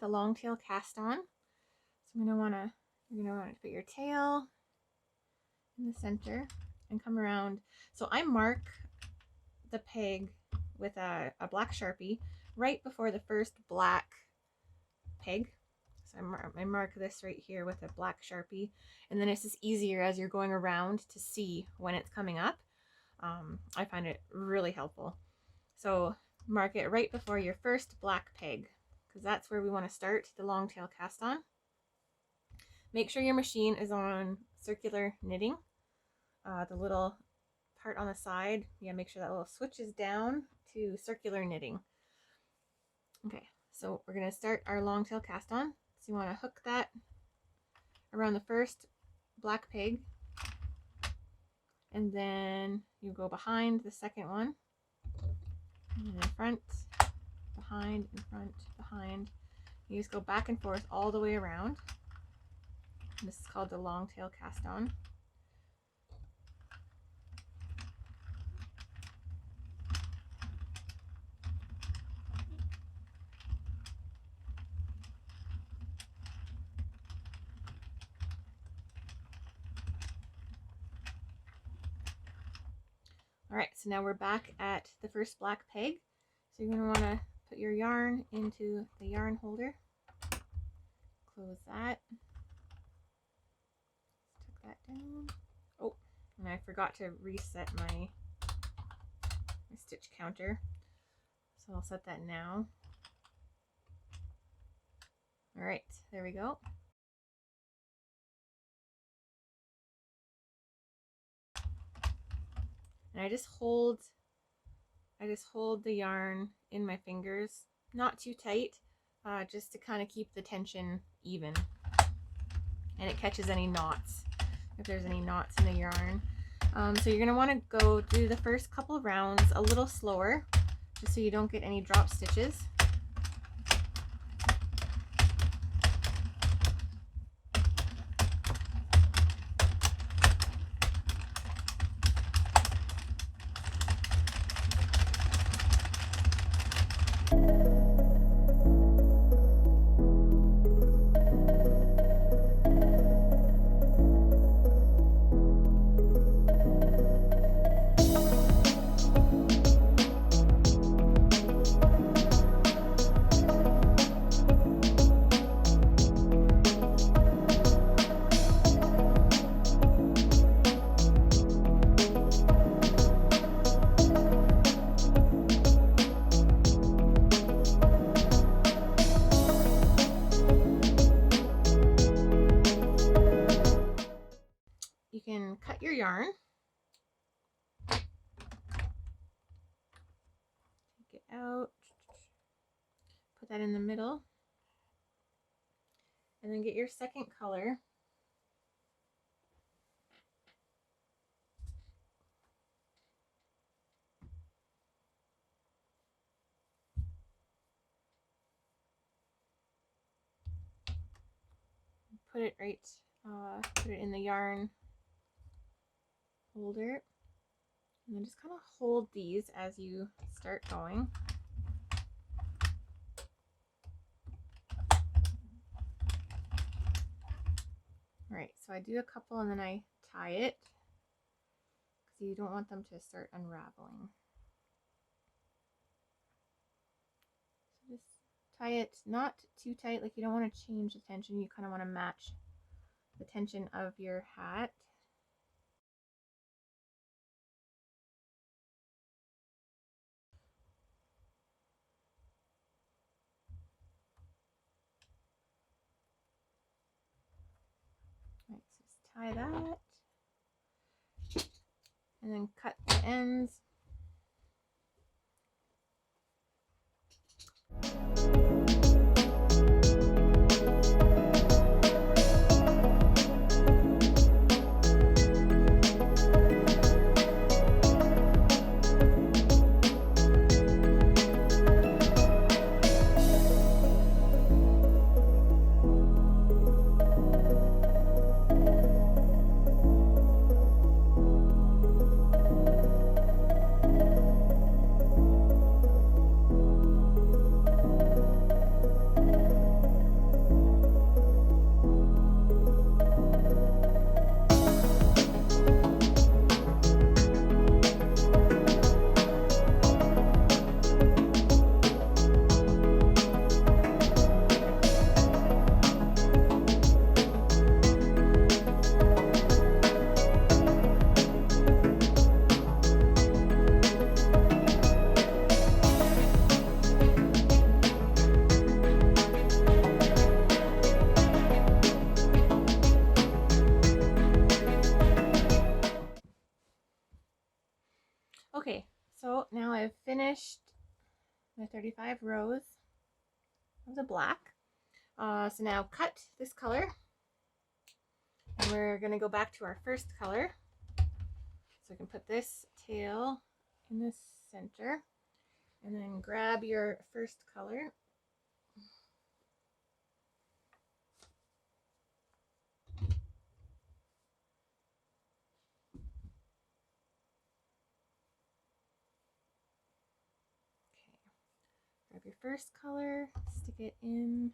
a long tail cast on. So you're gonna want to put your tail in the center and come around. So I mark the peg with a black Sharpie right before the first black peg. So I mark this right here with a black Sharpie, and then it's just easier as you're going around to see when it's coming up. I find it really helpful. So mark it right before your first black peg, because that's where we want to start the long tail cast on. Make sure your machine is on circular knitting. The little part on the side, make sure that little switch is down to circular knitting. Okay, so we're going to start our long tail cast on. So you want to hook that around the first black peg, and then you go behind the second one, and in front, behind, in front, behind. You just go back and forth all the way around. This is called the long tail cast on. Alright, so now we're back at the first black peg. So you're going to want to put your yarn into the yarn holder. Close that. Tuck that down. Oh, and I forgot to reset my stitch counter. So I'll set that now. Alright, there we go. And I just hold the yarn in my fingers, not too tight, just to kind of keep the tension even. And it catches any knots, if there's any knots in the yarn. So you're going to want to go do the first couple of rounds a little slower, just so you don't get any drop stitches. You can cut your yarn, take it out, put that in the middle, and then get your second color. Put it put it in the yarn holder, and then just kind of hold these as you start going. Alright, so I do a couple and then I tie it, because you don't want them to start unraveling. So just tie it not too tight, like you don't want to change the tension, you kind of want to match the tension of your hat. Right, so just tie that and then cut the ends. Okay, so now I've finished my 35 rows of the black. So now cut this color, and we're going to go back to our first color. So I can put this tail in the center, and then grab your first color. Grab your first color, stick it in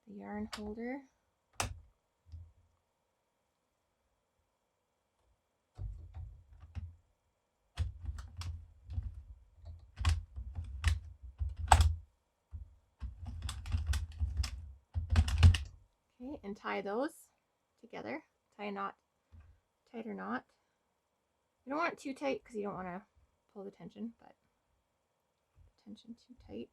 the yarn holder. Okay, and tie those together. Tie a knot, tight or not. You don't want it too tight because you don't want to pull the tension, but tension too tight.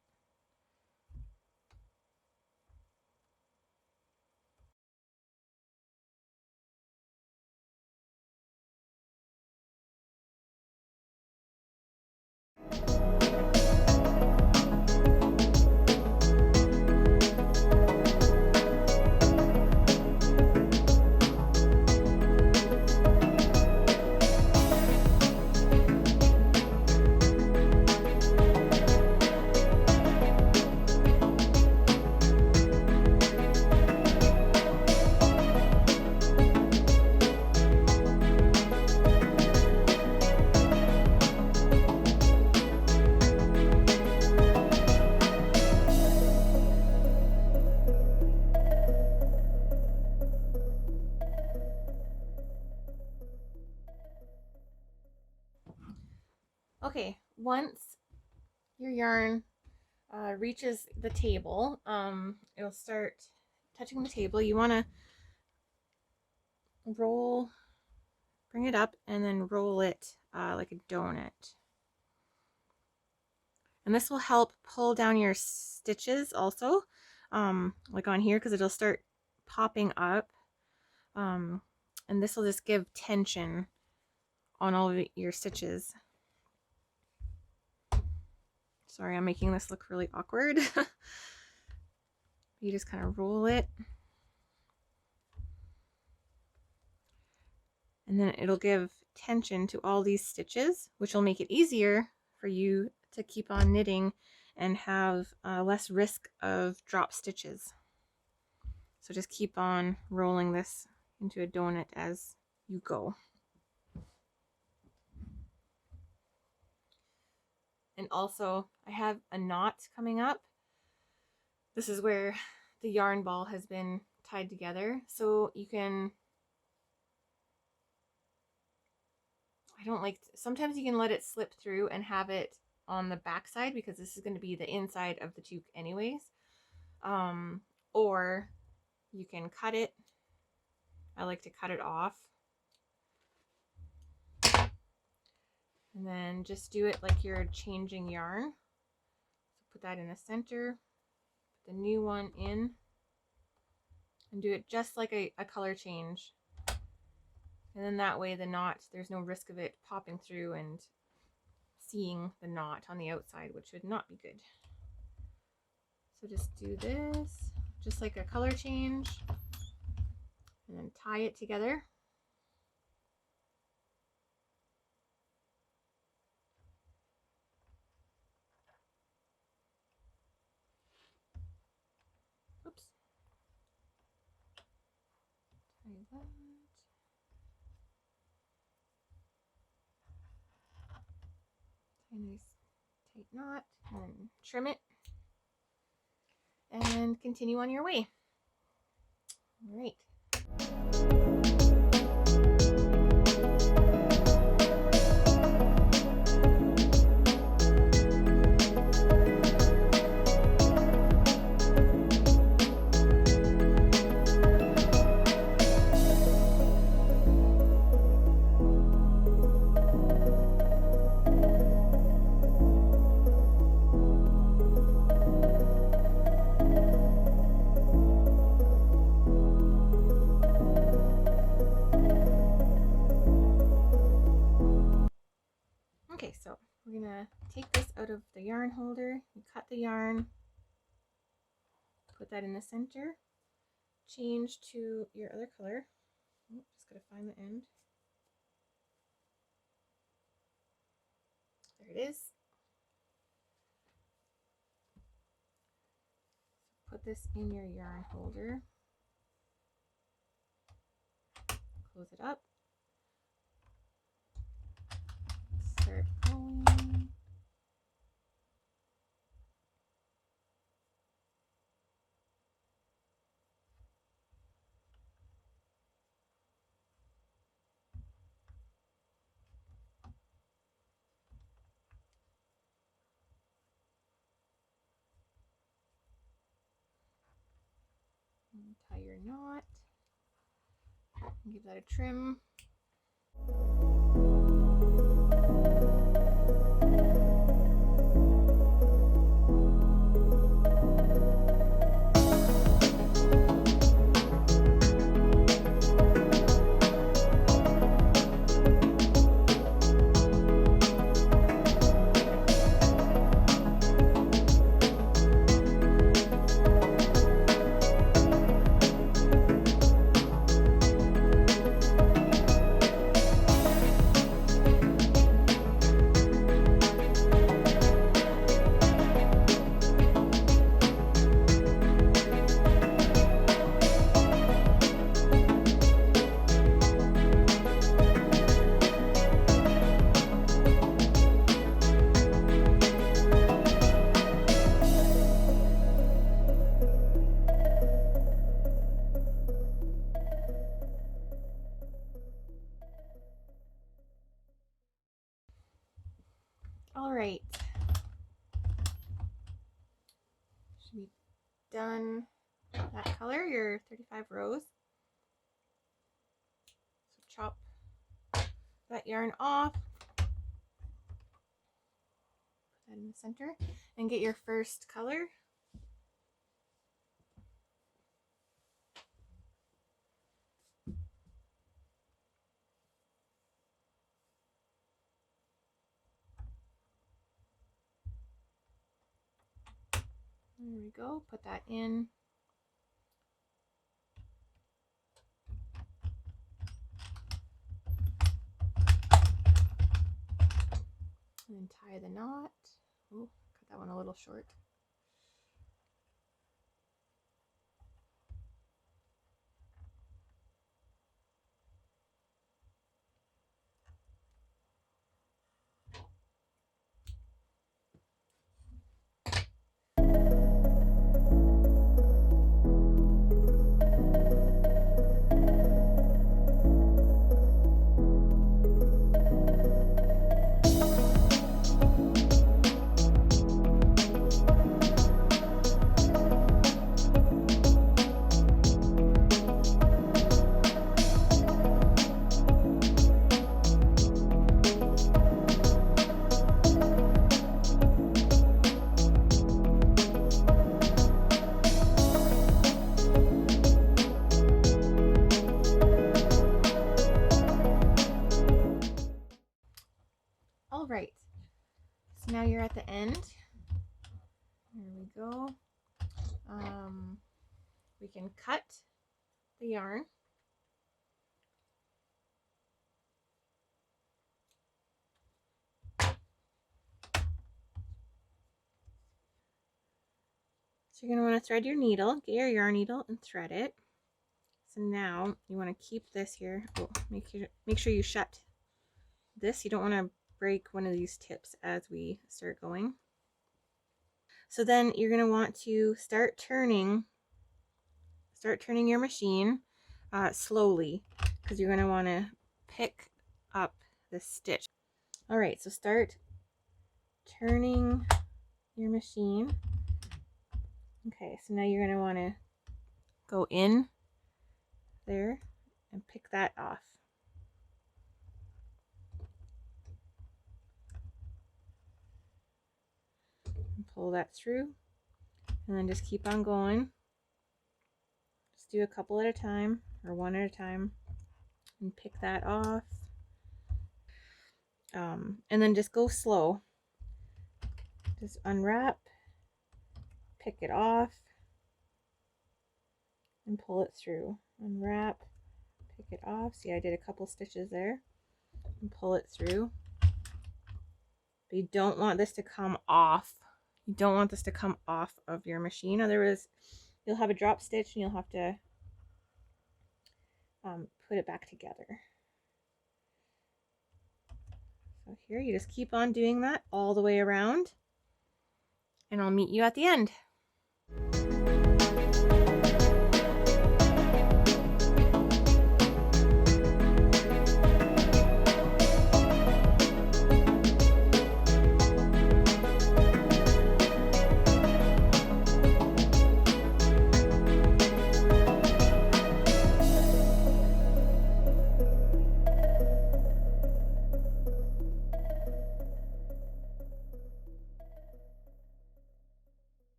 Okay, once your yarn reaches the table, it'll start touching the table. You want to bring it up and then roll it like a donut. And this will help pull down your stitches also, like on here, because it'll start popping up. And this will just give tension on all of your stitches. Sorry, I'm making this look really awkward. You just kind of roll it. And then it'll give tension to all these stitches, which will make it easier for you to keep on knitting and have less risk of drop stitches. So just keep on rolling this into a donut as you go. And also, I have a knot coming up. This is where the yarn ball has been tied together. So you can, sometimes you can let it slip through and have it on the back side, because this is going to be the inside of the toque anyways. Or you can cut it. I like to cut it off. And then just do it like you're changing yarn. So put that in the center, put the new one in, and do it just like a color change. And then that way the knot, there's no risk of it popping through and seeing the knot on the outside, which would not be good. So just do this, just like a color change, and then tie it together. Oops. Tie that. Tie a nice tight knot, and trim it, and continue on your way. All right. we're gonna take this out of the yarn holder, you cut the yarn, put that in the center, change to your other color. Oh, just gotta find the end. There it is. Put this in your yarn holder, close it up, start going. Tie your knot and give that a trim. All right, should be done that color, your 35 rows. So chop that yarn off, put that in the center, and get your first color. There we go, put that in. And then tie the knot. Oh, cut that one a little short. All right, so now you're at the end. There we go. We can cut the yarn. So you're going to want to thread your needle, get your yarn needle and thread it. So now you want to keep this here. Oh, make sure you shut this. You don't want to break one of these tips as we start going. So then you're going to want to start turning your machine slowly, because you're going to want to pick up the stitch. All right, so start turning your machine. Okay, so now you're going to want to go in there and pick that off. And pull that through, and then just keep on going. Just do a couple at a time, or one at a time, and pick that off. And then just go slow. Just unwrap, pick it off, and pull it through. Unwrap, pick it off. See, I did a couple stitches there, and pull it through. But you don't want this to come off. You don't want this to come off of your machine. Otherwise, you'll have a drop stitch and you'll have to put it back together. So here, you just keep on doing that all the way around, and I'll meet you at the end.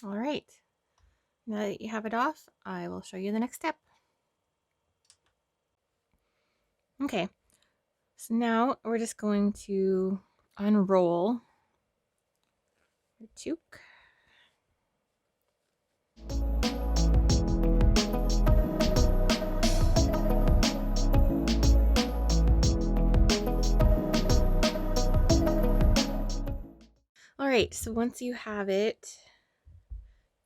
All right, now that you have it off, I will show you the next step. Okay, so now we're just going to unroll your toque. All right, so once you have it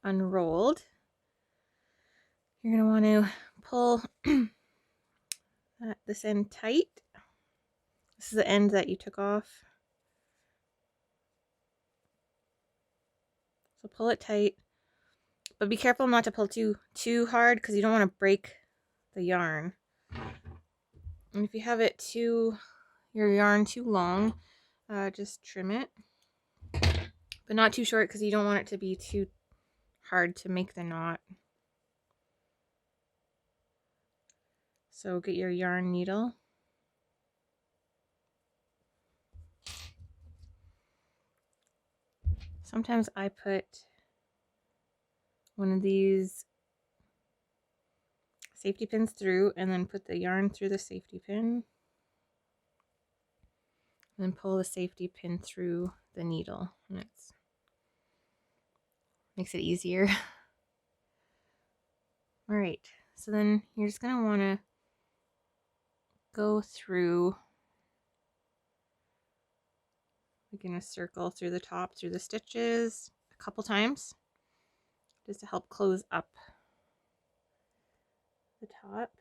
unrolled, you're going to want to pull this end tight. This is the end that you took off. So pull it tight, but be careful not to pull too hard because you don't want to break the yarn. And if you have it your yarn too long, just trim it, but not too short because you don't want it to be too hard to make the knot. So get your yarn needle. Sometimes I put one of these safety pins through and then put the yarn through the safety pin. And then pull the safety pin through the needle. And it makes it easier. All right, so then you're just gonna wanna go through, we're gonna circle through the top, through the stitches a couple times, just to help close up the top.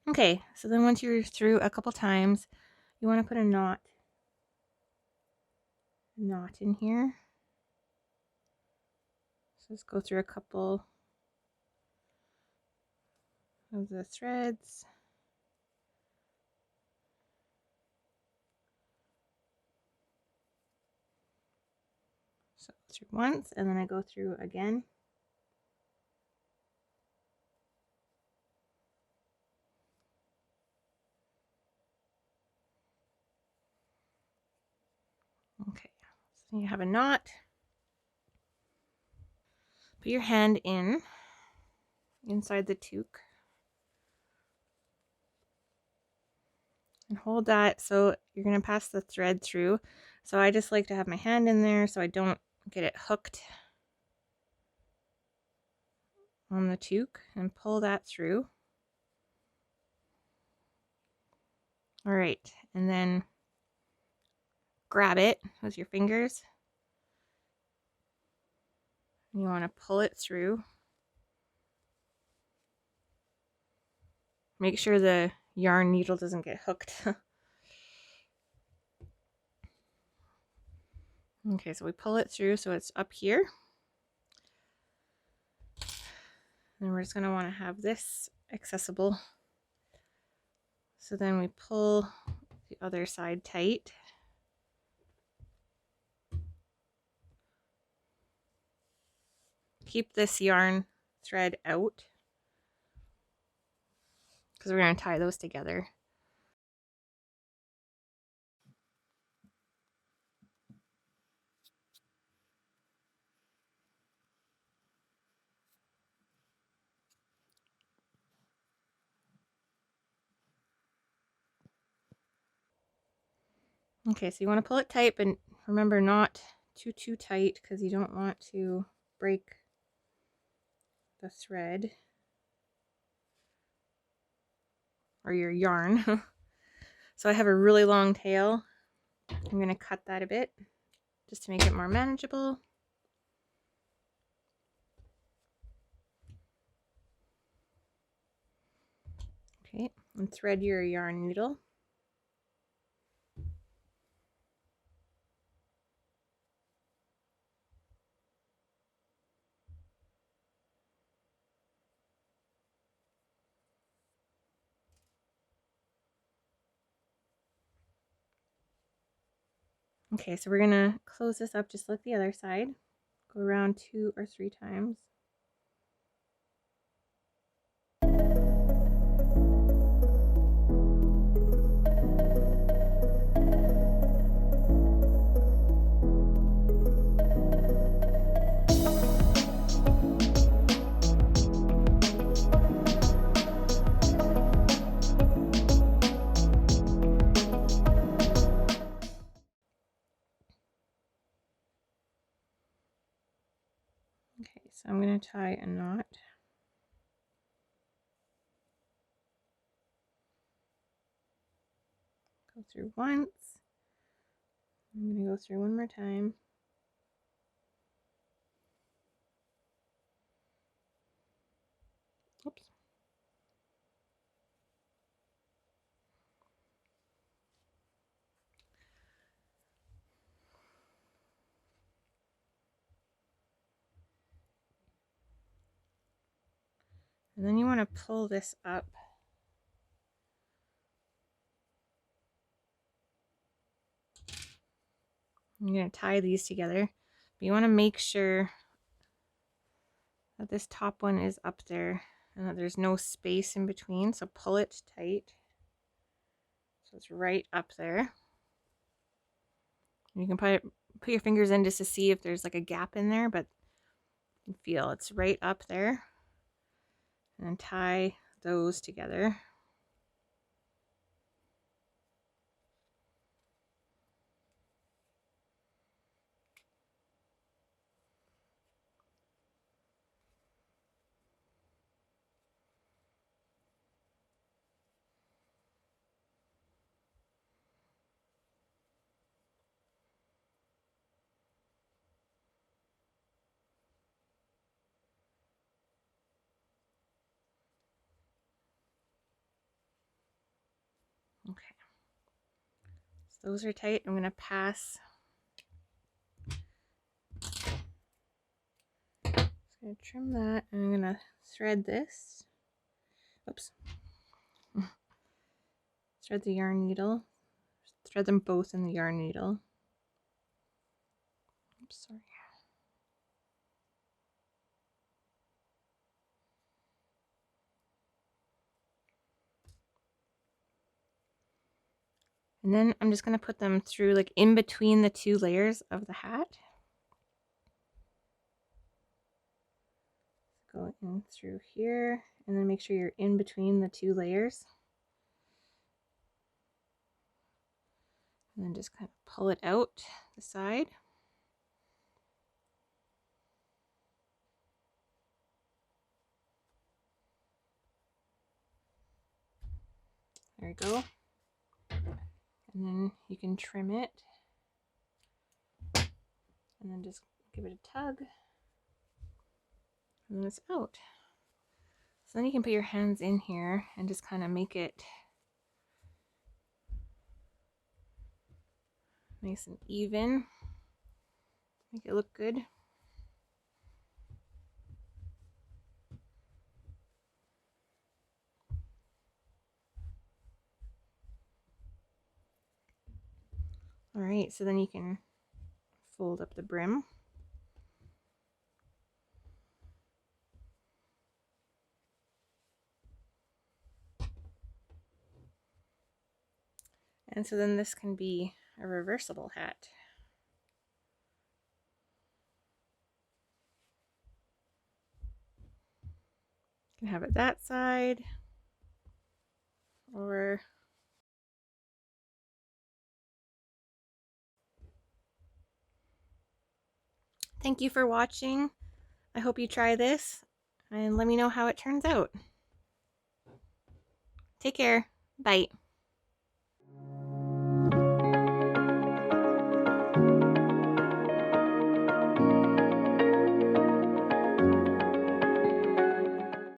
Okay, so then once you're through a couple times, you want to put a knot in here. So just go through a couple of the threads. So go through once, and then I go through again. Okay, so you have a knot. Put your hand inside the toque and hold that, so you're going to pass the thread through. So I just like to have my hand in there so I don't get it hooked on the toque, and pull that through. All right, and then grab it with your fingers You want to pull it through. Make sure the yarn needle doesn't get hooked. Okay, so we pull it through so it's up here. And we're just going to want to have this accessible. So then we pull the other side tight. Keep this yarn thread out because we're going to tie those together. Okay, so you want to pull it tight, but remember not too tight because you don't want to break the thread or your yarn. So I have a really long tail. I'm going to cut that a bit just to make it more manageable. Okay, and thread your yarn needle. Okay, so we're going to close this up just like the other side. Go around 2 or 3 times. Okay, so I'm going to tie a knot. Go through once. I'm going to go through one more time. Oops. And then you want to pull this up. I'm going to tie these together. But you want to make sure that this top one is up there and that there's no space in between. So pull it tight. So it's right up there. And you can put your fingers in just to see if there's like a gap in there, but you can feel it's right up there. And then tie those together. Okay. So those are tight. I'm going to pass. Just going to trim that and I'm going to thread this. Oops. Thread the yarn needle. Thread them both in the yarn needle. Oops, sorry. And then I'm just going to put them through like in between the 2 layers of the hat. Go in through here and then make sure you're in between the 2 layers. And then just kind of pull it out the side. There you go. And then you can trim it. And then just give it a tug. and then it's out. So then you can put your hands in here and just kind of make it nice and even. Make it look good. All right, so then you can fold up the brim. And so then this can be a reversible hat. You can have it that side, or thank you for watching. I hope you try this and let me know how it turns out. Take care. Bye.